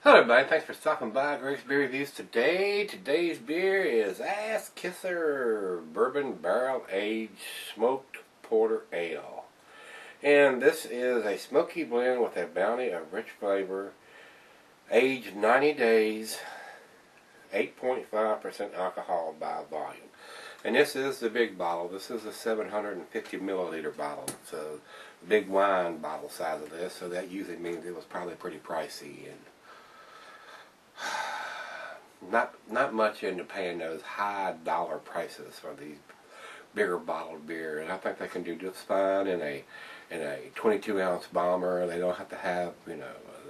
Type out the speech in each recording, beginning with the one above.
Hello everybody, thanks for stopping by Gregsbeerreviews today. Today's beer is Ass Kisser Bourbon Barrel Aged Smoked Porter Ale. And this is a smoky blend with a bounty of rich flavor, aged 90 days, 8.5% alcohol by volume. And this is the big bottle. This is a 750 milliliter bottle. It's a big wine bottle size of this, so that usually means it was probably pretty pricey and not much into paying those high dollar prices for these bigger bottled beer, and I think they can do just fine in a 22-ounce bomber. They don't have to have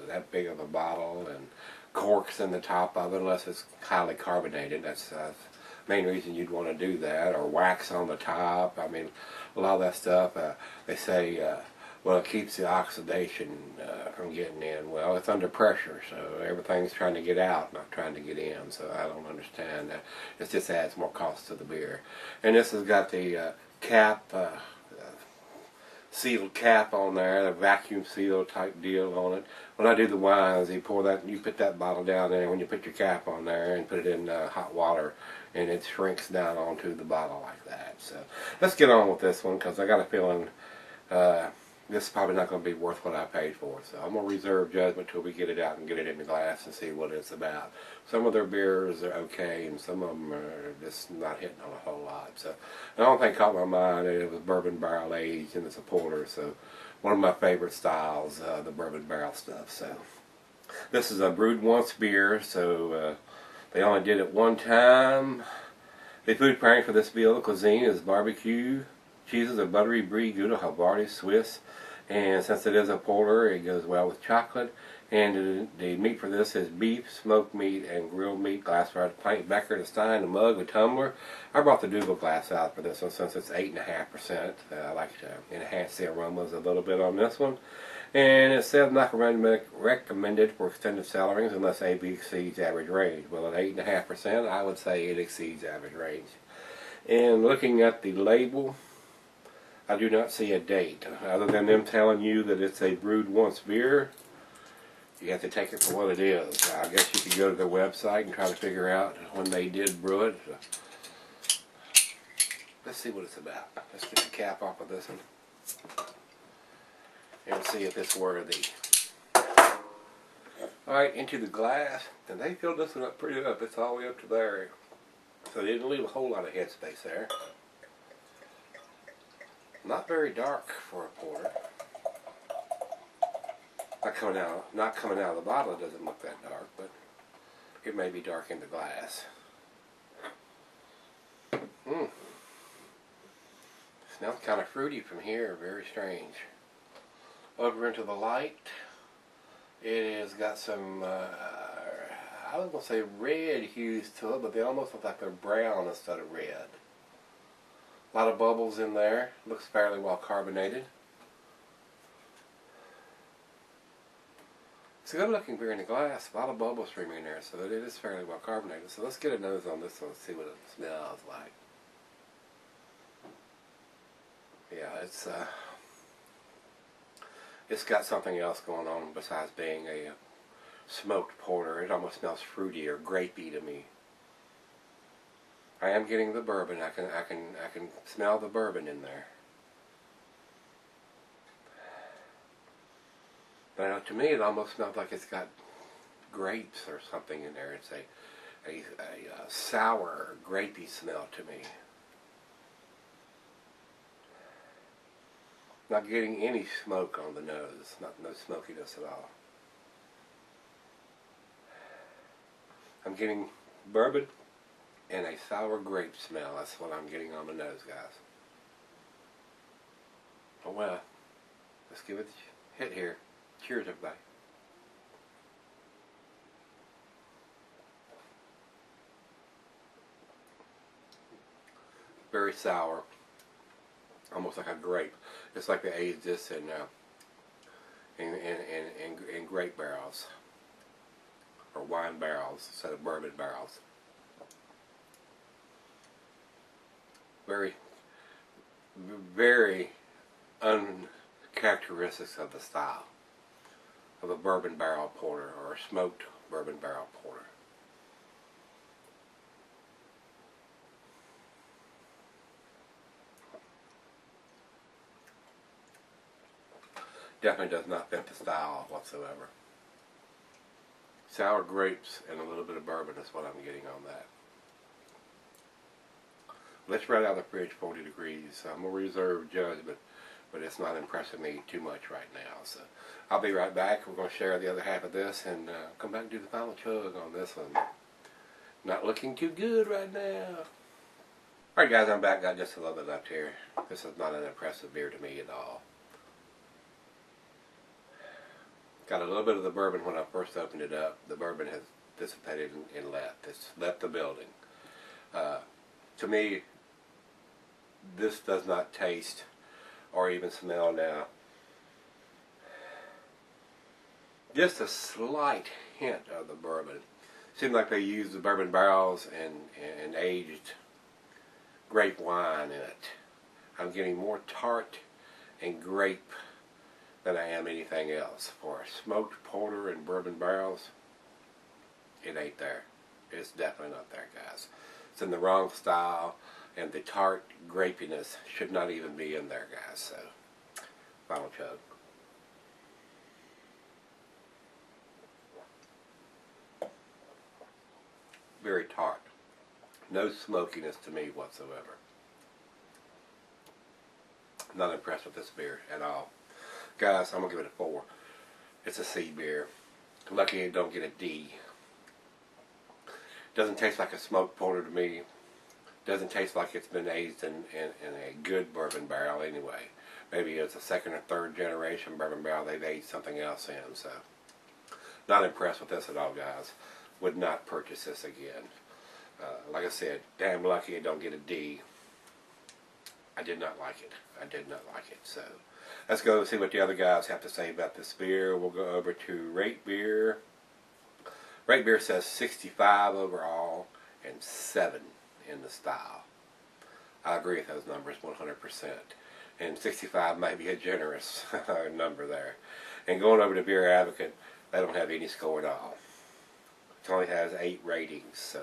that big of a bottle and corks in the top of it unless it's highly carbonated. That's the main reason you'd want to do that, or wax on the top. I mean, a lot of that stuff they say well, it keeps the oxidation from getting in. Well, it's under pressure, so everything's trying to get out, not trying to get in. So I don't understand that. It just adds more cost to the beer. And this has got the cap, sealed cap on there, the vacuum seal type deal on it. When I do the wines, you put that bottle down there when you put your cap on there and put it in hot water, and it shrinks down onto the bottle like that. So let's get on with this one, because I got a feeling this is probably not going to be worth what I paid for. So I'm going to reserve judgment till we get it out and get it in the glass and see what it's about. Some of their beers are okay, and some of them are just not hitting on a whole lot. So the only thing caught my mind, it was bourbon barrel aged, and it's a porter. So one of my favorite styles, the bourbon barrel stuff. So this is a brewed once beer, so they only did it one time. The food pairing for this meal cuisine is barbecue. Cheeses are buttery brie, Gouda, Havarti, Swiss, and since it is a porter, it goes well with chocolate. And the meat for this is beef, smoked meat, and grilled meat. Glassware, pint, becker, the stein, a mug, a tumbler. I brought the Double glass out for this one since it's 8.5%. I like to enhance the aromas a little bit on this one. And it says not recommended for extended cellarings unless AB exceeds average range. Well, at 8.5%, I would say it exceeds average range. And looking at the label, I do not see a date, other than them telling you that it's a brewed once beer. You have to take it for what it is. I guess you could go to their website and try to figure out when they did brew it. Let's see what it's about. Let's get the cap off of this one and see if it's worthy. Alright, into the glass, and they filled this one up pretty up. It's all the way up to there. So they didn't leave a whole lot of headspace there. Not very dark for a porter. Not coming out of the bottle, it doesn't look that dark, but it may be dark in the glass. Smells kind of fruity from here, very strange. Over into the light, it has got some, I was going to say red hues to it, but they almost look like they're brown instead of red. A lot of bubbles in there. Looks fairly well carbonated. It's a good looking beer in the glass. A lot of bubbles streaming in there, so it is fairly well carbonated. So let's get a nose on this one and see what it smells like. Yeah, it's got something else going on besides being a smoked porter. It almost smells fruity or grapey to me. I am getting the bourbon. I can smell the bourbon in there. But to me, it almost smells like it's got grapes or something in there. It's a sour, grapey smell to me. Not getting any smoke on the nose. No smokiness at all. I'm getting bourbon and a sour grape smell. That's what I'm getting on the nose, guys. Oh well, let's give it a hit here. Cheers, everybody. Very sour, almost like a grape. It's like they aged this in grape barrels or wine barrels instead of bourbon barrels. Very, very uncharacteristics of the style of a bourbon barrel porter or a smoked bourbon barrel porter. Definitely does not fit the style whatsoever. Sour grapes and a little bit of bourbon is what I'm getting on that. Let's right out of the fridge 40 degrees. I'm a reserved judge, but it's not impressing me too much right now. So I'll be right back. We're going to share the other half of this and come back and do the final chug on this one. Not looking too good right now. Alright guys, I'm back. Got just a little bit left here. This is not an impressive beer to me at all. Got a little bit of the bourbon when I first opened it up. The bourbon has dissipated and left. It's left the building. To me, this does not taste or even smell now. Just a slight hint of the bourbon. Seemed like they used the bourbon barrels and aged grape wine in it. I'm getting more tart and grape than I am anything else. For a smoked porter and bourbon barrels, it ain't there. It's definitely not there, guys. It's in the wrong style, and the tart grapiness should not even be in there, guys. So, final chug. Very tart. No smokiness to me whatsoever. Not impressed with this beer at all. Guys, I'm going to give it a 4. It's a C beer. Lucky it don't get a D. Doesn't taste like a smoked porter to me. Doesn't taste like it's been aged in a good bourbon barrel anyway. Maybe it's a second or third generation bourbon barrel they've aged something else in. So, not impressed with this at all, guys. Would not purchase this again. Like I said, damn lucky it don't get a D. I did not like it. I did not like it. So, let's go see what the other guys have to say about this beer. We'll go over to Rate Beer. Rate Beer says 65 overall and 7 in the style. I agree with those numbers 100%. And 65 might be a generous number there. And going over to Beer Advocate, they don't have any score at all. It only has 8 ratings, so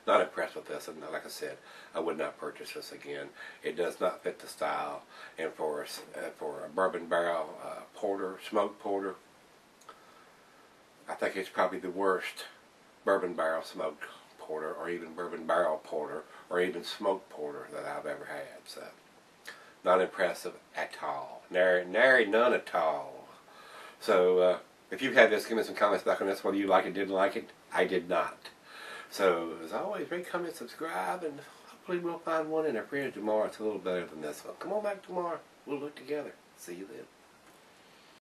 not impressed with this. And like I said, I would not purchase this again. It does not fit the style. And for a bourbon barrel porter, smoked porter, I think it's probably the worst bourbon barrel smoked porter, or even bourbon barrel porter, or even smoked porter that I've ever had. So, not impressive at all. Nary none at all. So, if you've had this, give me some comments back on this, whether you like it, didn't like it. I did not. So, as always, rate, comment, subscribe, and hopefully we'll find one in our fridge tomorrow. It's a little better than this one. Come on back tomorrow. We'll look together. See you then.